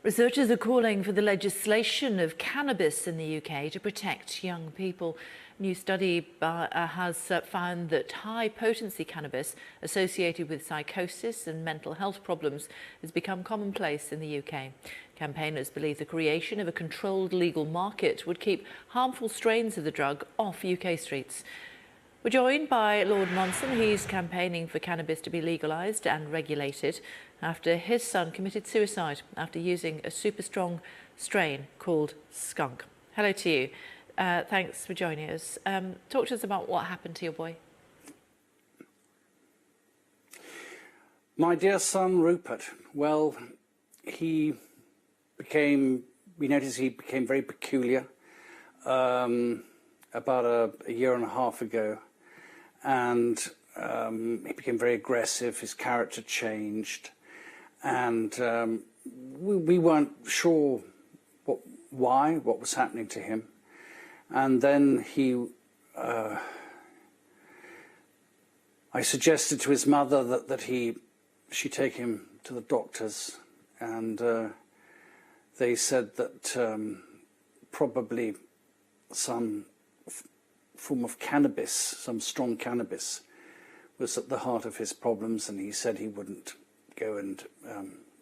Researchers are calling for the legislation of cannabis in the UK to protect young people. A new study has found that high-potency cannabis associated with psychosis and mental health problems has become commonplace in the UK. Campaigners believe the creation of a controlled legal market would keep harmful strains of the drug off UK streets. We're joined by Lord Monson. He's campaigning for cannabis to be legalised and regulated after his son committed suicide after using a super strong strain called skunk. Hello to you. Thanks for joining us. Talk to us about what happened to your boy. My dear son, Rupert, well, we noticed he became very peculiar about a year and a half ago. And he became very aggressive, his character changed, and we weren't sure what was happening to him. And then I suggested to his mother that she take him to the doctors, and they said that probably some form of cannabis, some strong cannabis, was at the heart of his problems, and he said he wouldn't go and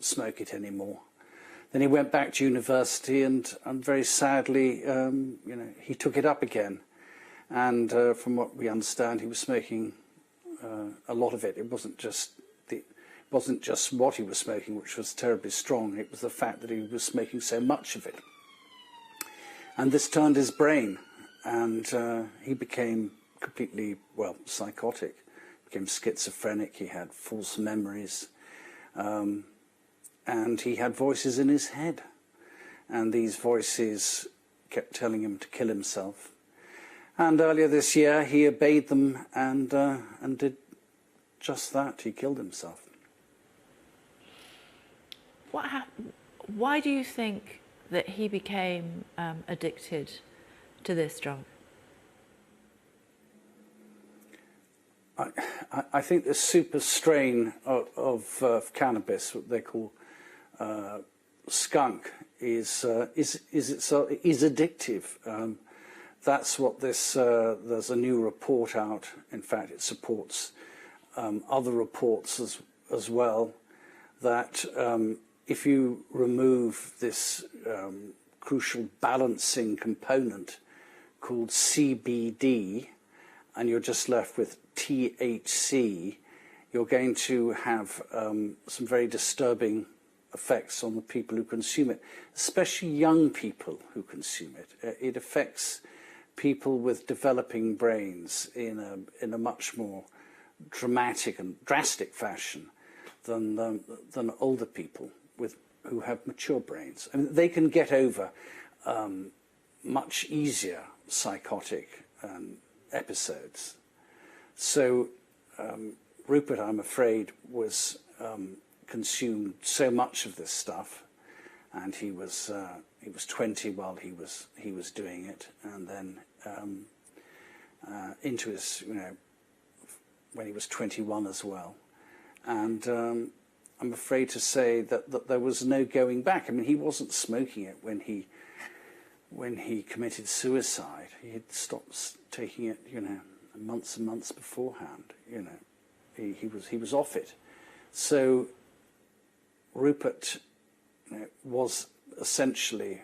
smoke it anymore. Then he went back to university, and very sadly, he took it up again. And from what we understand, he was smoking a lot of it. It wasn't just what he was smoking, which was terribly strong. It was the fact that he was smoking so much of it, and this turned his brain. And he became completely, psychotic, became schizophrenic, he had false memories, and he had voices in his head. And these voices kept telling him to kill himself. And earlier this year, he obeyed them and did just that. He killed himself. What happened? Why do you think that he became addicted to this drug? I think the super strain of cannabis, what they call skunk, is addictive. That's what this. There's a new report out. In fact, it supports other reports as well. That if you remove this crucial balancing component called CBD, and you're just left with THC, you're going to have some very disturbing effects on the people who consume it, especially young people who consume it. It affects people with developing brains in a much more dramatic and drastic fashion than older people who have mature brains. I mean, they can get over much easier psychotic episodes. So Rupert, I'm afraid, was consumed so much of this stuff, and he was 20 while he was doing it, and then into his when he was 21 as well, and I'm afraid to say that there was no going back. I mean, he wasn't smoking it when he committed suicide. He had stopped taking it, months and months beforehand. He was off it. So Rupert was essentially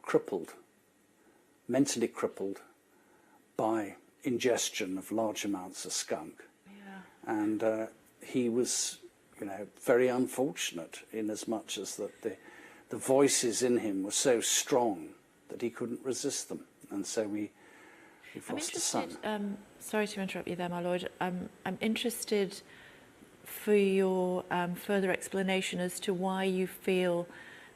crippled, mentally crippled, by ingestion of large amounts of skunk. Yeah. And he was, very unfortunate, in as much as that the voices in him were so strong that he couldn't resist them, and so we've lost a son. Sorry to interrupt you there, my lord. I'm interested for your further explanation as to why you feel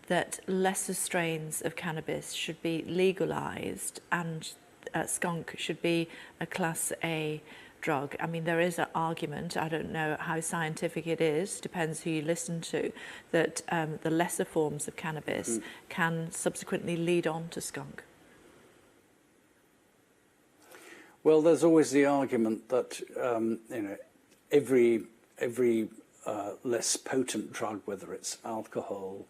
that lesser strains of cannabis should be legalised and skunk should be a Class A drug. I mean, there is an argument, I don't know how scientific it is, depends who you listen to, that the lesser forms of cannabis can subsequently lead on to skunk. Well, there's always the argument that every less potent drug, whether it's alcohol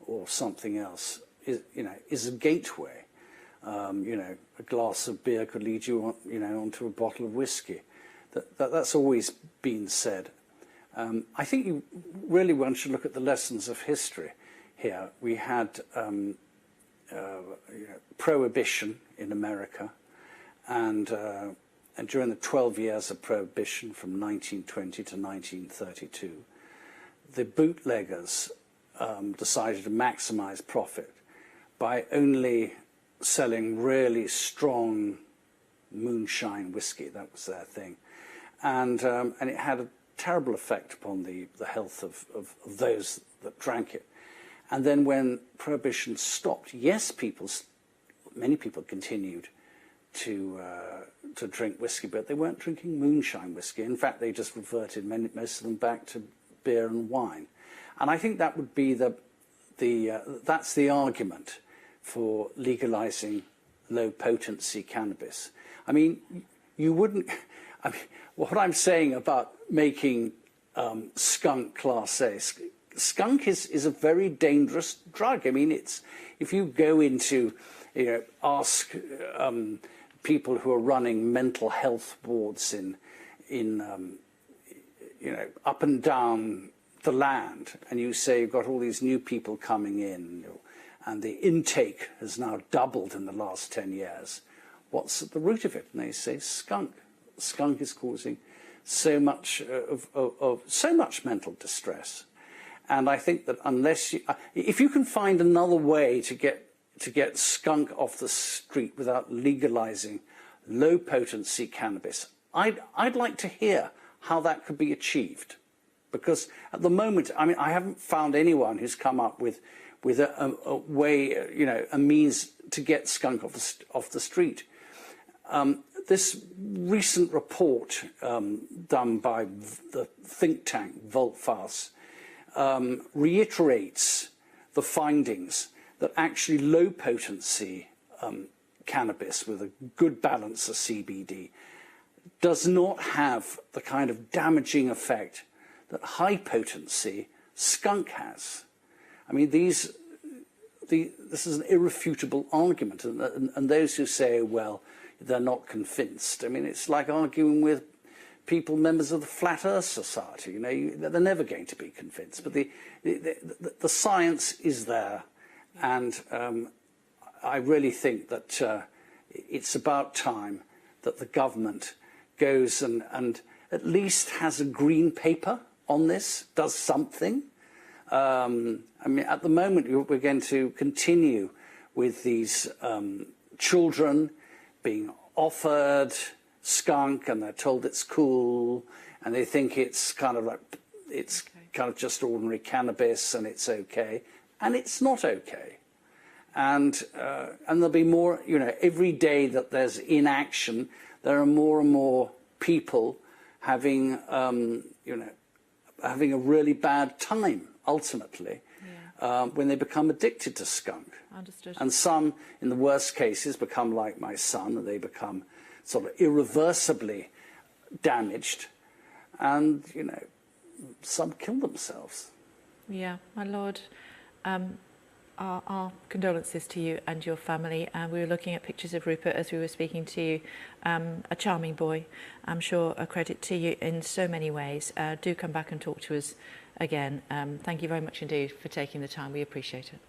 or something else is a gateway. A glass of beer could lead you on, onto a bottle of whiskey. That's always been said. I think one should look at the lessons of history here. We had prohibition in America, and during the 12 years of prohibition from 1920 to 1932, the bootleggers decided to maximize profit by only selling really strong moonshine whiskey. That was their thing, and it had a terrible effect upon the health of those that drank it. And then when prohibition stopped, yes, many people continued to drink whiskey, but they weren't drinking moonshine whiskey. In fact, they just reverted most of them back to beer and wine. And I think that would be that's the argument for legalizing low potency cannabis. I mean, what I'm saying about making skunk Class A, skunk is a very dangerous drug. I mean, if you go into, ask people who are running mental health wards in up and down the land, and you say you've got all these new people coming in, and the intake has now doubled in the last 10 years. What's at the root of it? And they say skunk. Skunk is causing so much so much mental distress. And I think that if you can find another way to get skunk off the street without legalizing low potency cannabis, I'd like to hear how that could be achieved. Because at the moment, I haven't found anyone who's come up with a way, a means to get skunk off the street. This recent report done by the think tank Voltfas reiterates the findings that actually low potency cannabis with a good balance of CBD does not have the kind of damaging effect that high potency skunk has. I mean, this is an irrefutable argument, and those who say, well, they're not convinced. I mean, it's like arguing with members of the Flat Earth Society. They're never going to be convinced. But the science is there, and I really think that it's about time that the government goes and at least has a green paper on this, does something. At the moment, we're going to continue with these children being offered skunk, and they're told it's cool, and they think it's kind of just ordinary cannabis, and it's okay, and it's not okay. And there'll be more. Every day that there's inaction, there are more and more people having having a really bad time ultimately. When they become addicted to skunk. Understood. And some, in the worst cases, become like my son, and they become sort of irreversibly damaged, and, some kill themselves. Yeah, my lord, our condolences to you and your family. And we were looking at pictures of Rupert as we were speaking to you. A charming boy, I'm sure a credit to you in so many ways. Do come back and talk to us again. Thank you very much indeed for taking the time. We appreciate it.